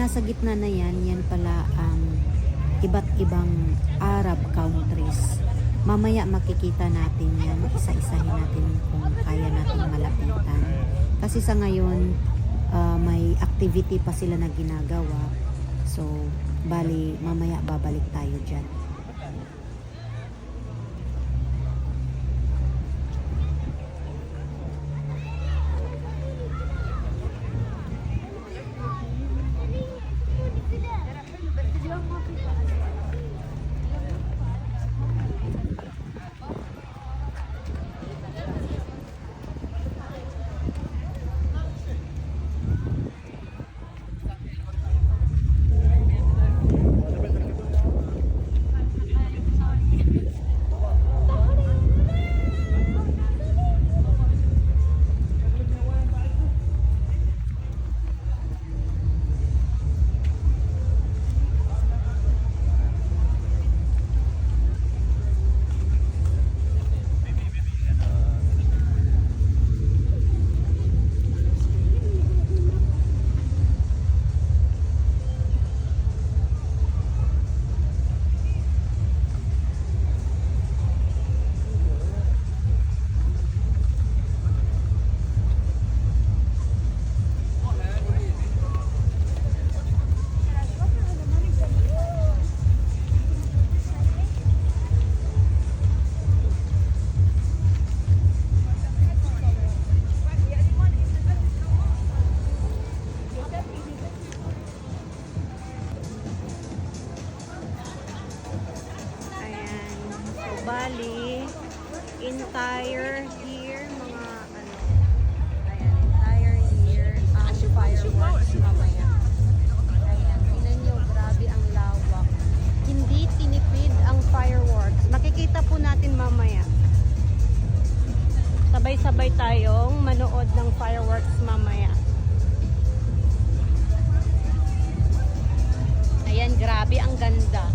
nasa gitna na yan pala ang iba't ibang Arab countries. Mamaya makikita natin yan, isa-isahin natin kung kaya natin malapitan. Kasi sa ngayon, may activity pa sila na ginagawa. So, bali, mamaya babalik tayo dyan. Bali, entire year, mga ano, ayan, entire year ang fireworks mamaya. Ayan, tingnan nyo, grabe ang lawak. Hindi tinipid ang fireworks. Makikita po natin mamaya. Sabay-sabay tayong manood ng fireworks mamaya. Ayan, grabe ang ganda.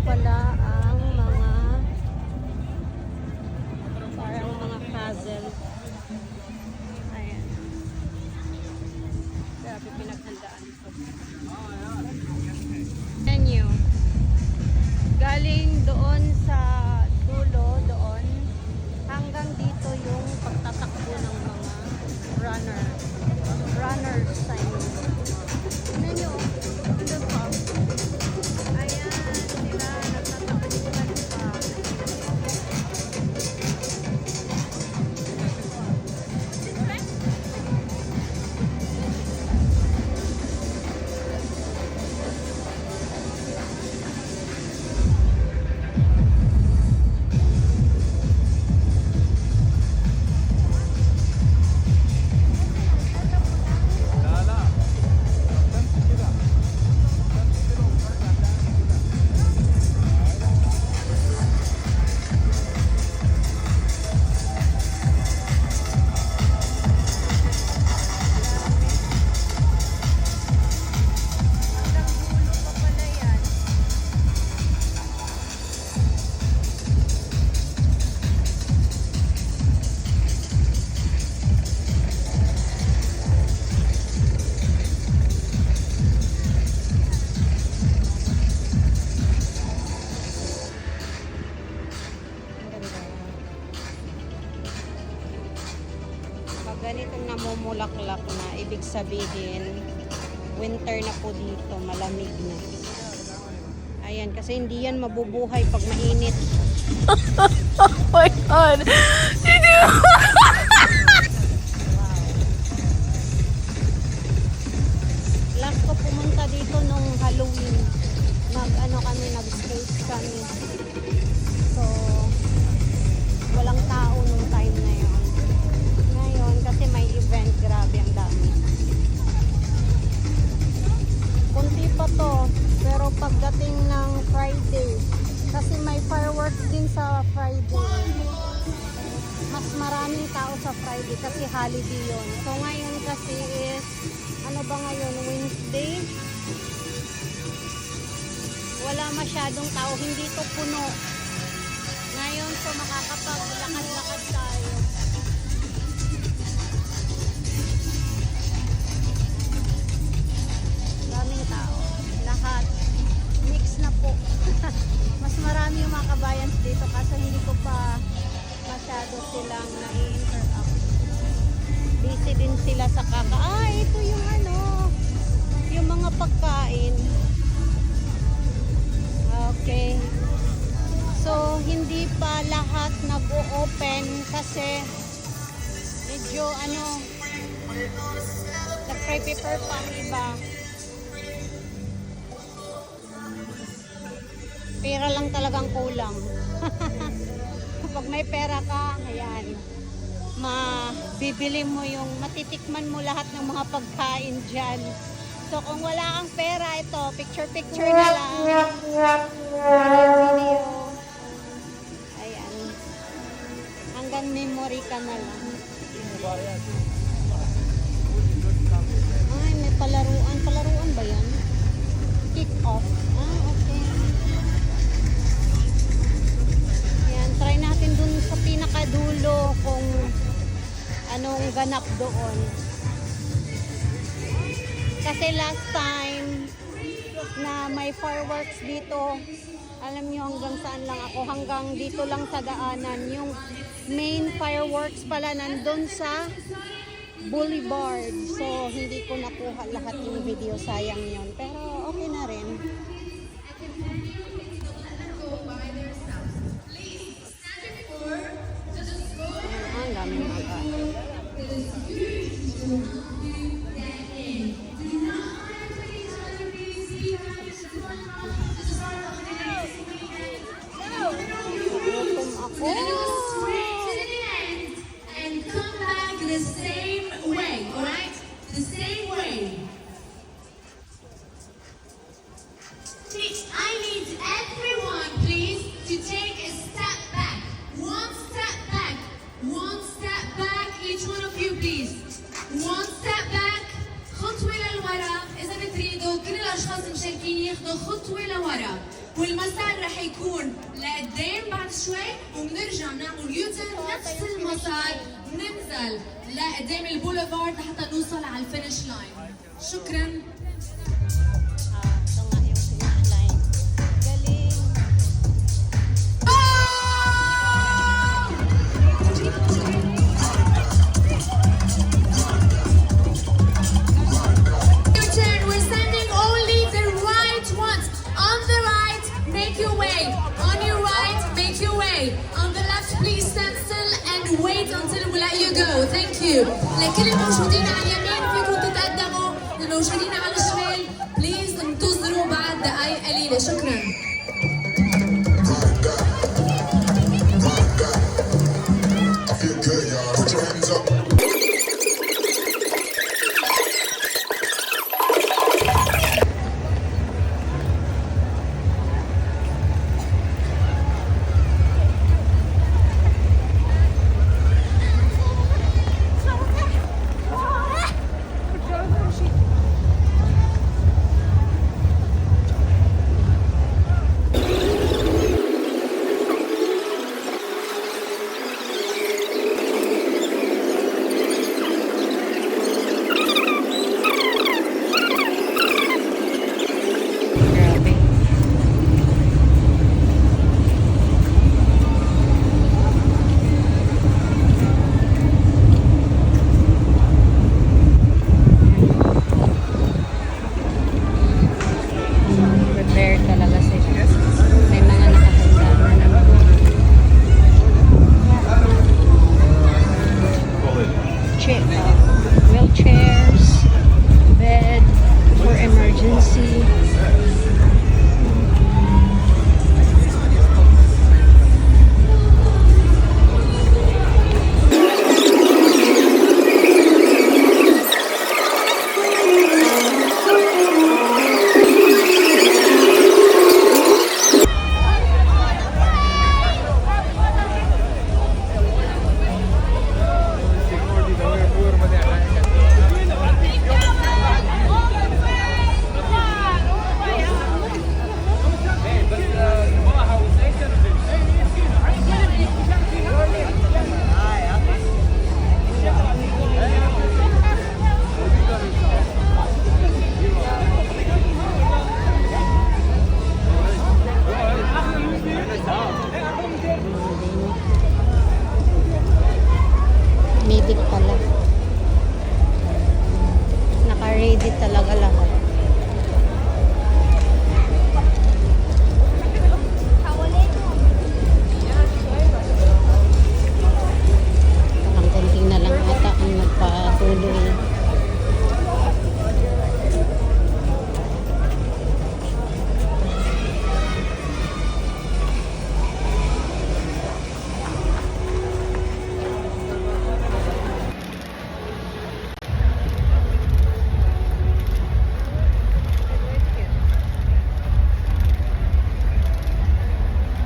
Pala ang mga parang mga puzzle. Ayan. Grabe pinaghandaan ito. Menu. Galing doon sa dulo, doon hanggang dito yung pagtatakbo ng mga runners sign. Menu. Andun pa. Ganitong namumulaklak na, ibig sabihin winter na po dito, malamig na. Ayan, kasi hindi yan mabubuhay pag mainit. Oh my God! Last ko pumunta dito nung Halloween. Nag-skate kami. So, walang tao nung time na yun. Ngayon, kasi may event, grabe ang dami. Kunti pa to, pero pagdating ng Friday, kasi may fireworks din sa Friday, mas maraming tao sa Friday kasi holiday yun. So ngayon kasi is Ano ba ngayon? Wednesday? Wala masyadong tao. Hindi to puno. Ngayon so makakapaglakad-lakad tayo. Daming tao. Lahat. Mix na po. Mas marami yung mga kabayans dito kasi hindi ko pa masyado silang nai-interact. Busy din sila sa ito yung ano, yung mga pagkain. Okay. So, hindi pa lahat nag-o-open kasi medyo ano, nag-prepare pa ang iba. Pera lang talagang kulang. Kapag may pera ka, ayan, mabibili mo yung, matitikman mo lahat ng mga pagkain dyan. So, kung wala kang pera, ito, picture-picture na lang. Video. Ayan. Hanggang memory ka na lang. Ay, may palaruan. Palaruan ba yan? Kick-off. Okay. Ayan, try natin dun sa pinakadulo kung anong ganap doon. Kasi last time na may fireworks dito, alam niyo hanggang saan lang ako, hanggang dito lang sa daanan. Yung main fireworks pala nandun sa Boulevard. So, hindi ko nakuha lahat yung video, sayang yon. Pero okay na rin. Ang daming mga. We're gonna go straight to the end and come back the same way, alright? The same way. I need everyone, please, to take a step back. One step back. One step back, each one of you, please. One step back. خطوة للورا. إذا بتريدوا كل الأشخاص المشاركين ياخذوا خطوة لورا. والمسار رح يكون لقدام بعد شوي وبنرجع بنعمل يوتيرن نفس المسار بننزل لقدام البوليفارد لحتى نوصل على الفينش لاين. شكرا. Ito nga yung finish line. Galing. U-turn. We're sending only the right ones. On the right, make your way. On your right, make your way. On the left, please stand still and wait until we let you go. Thank you. لكل الموجودين على اليمين فيكم تتقدموا. الموجودين على الشمال بليز انتظروا بعد دقائق قليلة. شكرا. I feel good, y'all. Put your hands up. Grabe. Prepare talaga sila. May mga nakahanda na ng wheelchairs, bed for emergency.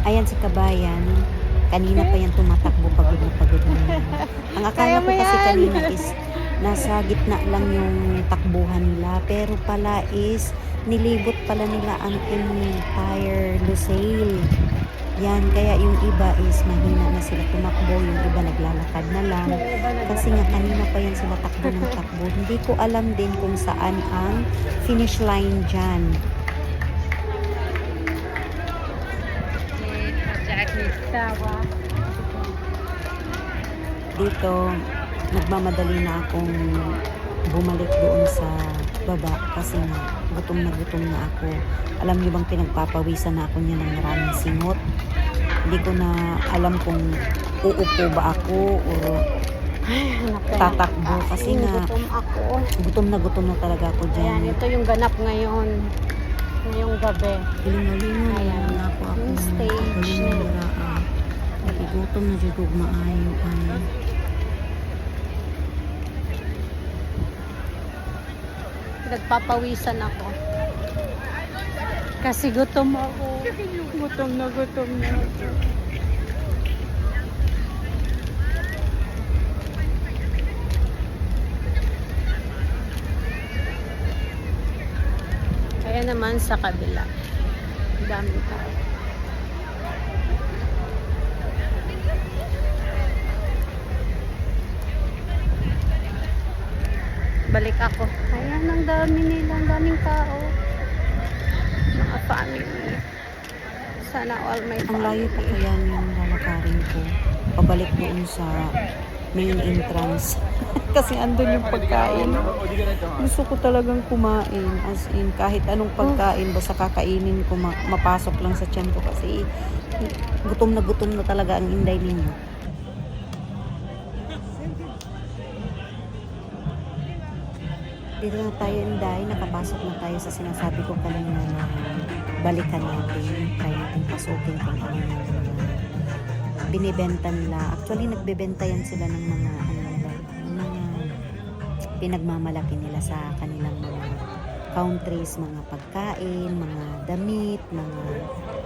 Ayan si Kabayan. Kanina pa yan tumatakbo, pagod na yan. Ang akala ko kasi kanina is nasa gitna lang yung takbuhan nila. Pero pala is nilibot pala nila ang entire Lusail. Yan, kaya yung iba is mahina na sila tumakbo, yung iba naglalakad na lang. Kasi nga kanina pa yan sila takbo ng takbo. Hindi ko alam din kung saan ang finish line dyan. Dito, nagmamadali na akong bumalik doon sa baba kasi nga gutom na ako. Alam niyo bang pinagpapawisan na ako niya ng maraming singot? Hindi ko na alam kung uupo ba ako o tatakbo kasi nga Gutom ako. gutom na talaga ako Ayan, dyan. ito yung ganap ngayon. Ngayong gabi. Galing-galingan, Ayan. wala ako Yung stage. galing-galingan. Gutom na dyan kung maayo ay. Nagpapawisan ako. Kasi gutom ako. Gutom na ako. Kaya naman sa kabila. Dami tao. Balik ako. Ayan, ang dami nila. Ang daming tao. Mga family. Sana all my Ang layo pa family. kaya yung lalakarin ko. Pabalik doon sa main entrance. Kasi andun yung pagkain. Gusto ko talagang kumain. As in, kahit anong pagkain, basta kakainin ko, mapasok lang sa tiyan ko. Kasi gutom na talaga ang inday ninyo. Dito na tayo, inday. Nakapasok na tayo sa sinasabi ko kanina na balikan natin. Try natin pasukin kung ano yung binibenta nila. Actually, nagbebenta yan sila ng mga pinagmamalaki nila sa kanilang mga countries, mga pagkain, mga damit, mga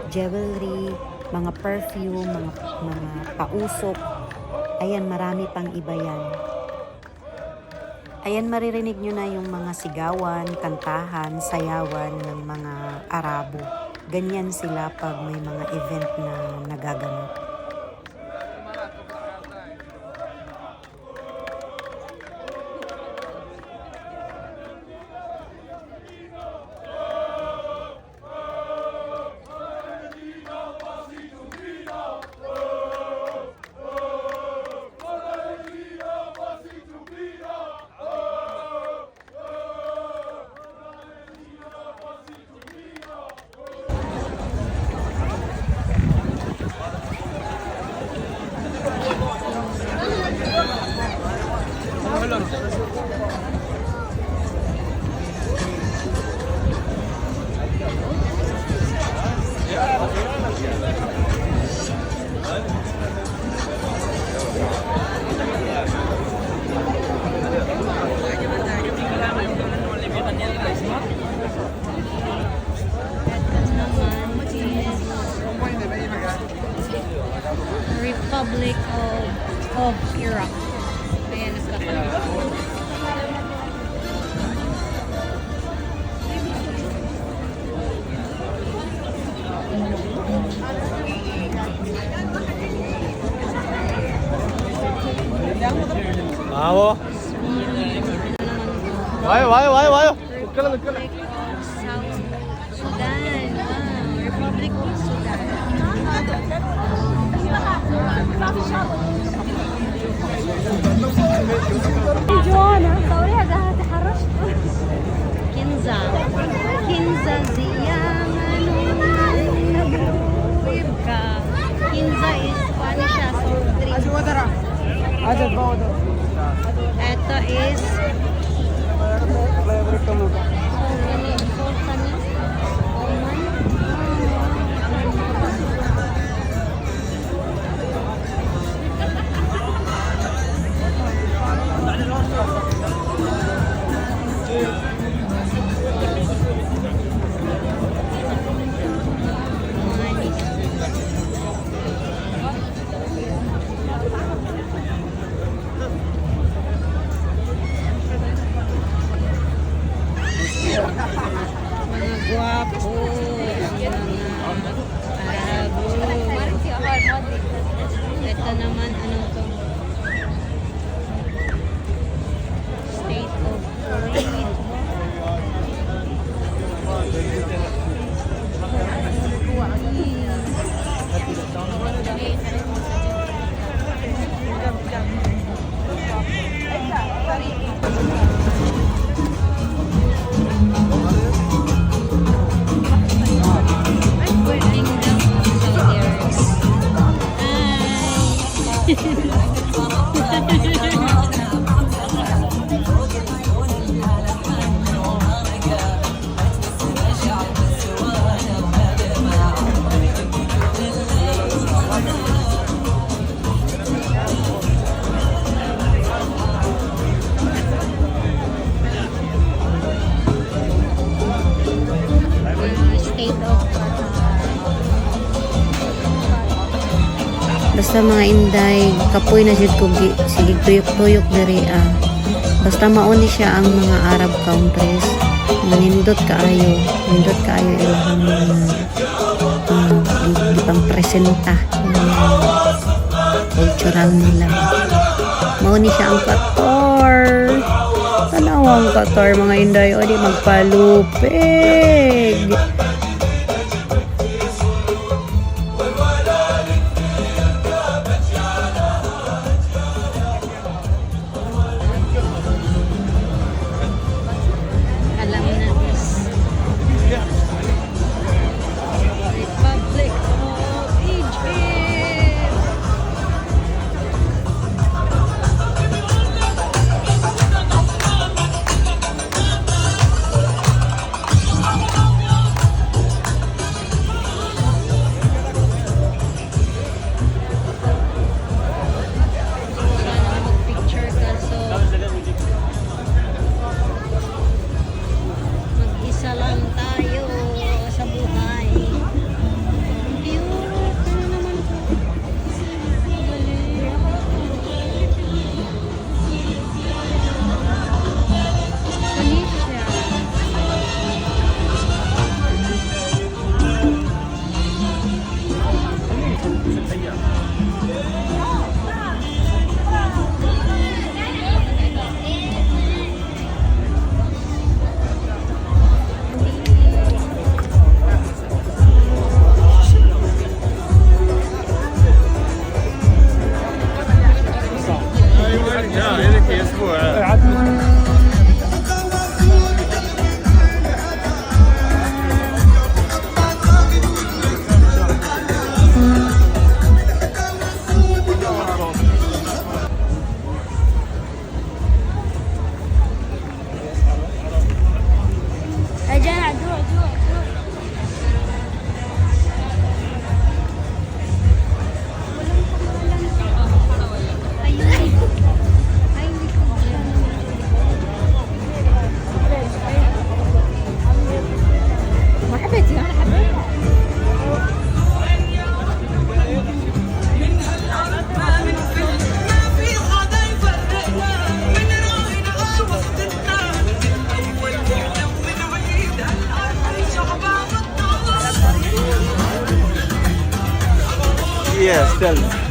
jewelry, mga perfume, mga pausok. Ayan, marami pang iba yan. Ayan, maririnig nyo na yung mga sigawan, kantahan, sayawan ng mga Arabo. Ganyan sila pag may mga event na nagaganap. Republic of Iraq. Ayan, nagkakaroon. Bravo. 와요. Republic of South Sudan. Wow, Republic of Sudan. Kinza. Kinza ziyangan nagluwib ka. Kinza is paano siya? Soft drink. Ito is Basta mga inday, kapoy na jud ko sige tuyok-tuyok diri ah. Basta mauni siya ang mga Arab countries. Nindot kaayo ilahang gipang presenta cultural nila. Mauni siya ang Qatar. Tanaw ang Qatar mga inday, o di magpalupig. Alam na is Republic of Egypt. Sana mag-picture ka so mag-isa lang tayo sa buhay. View, ano naman po? Tunisia. Yes, tell me.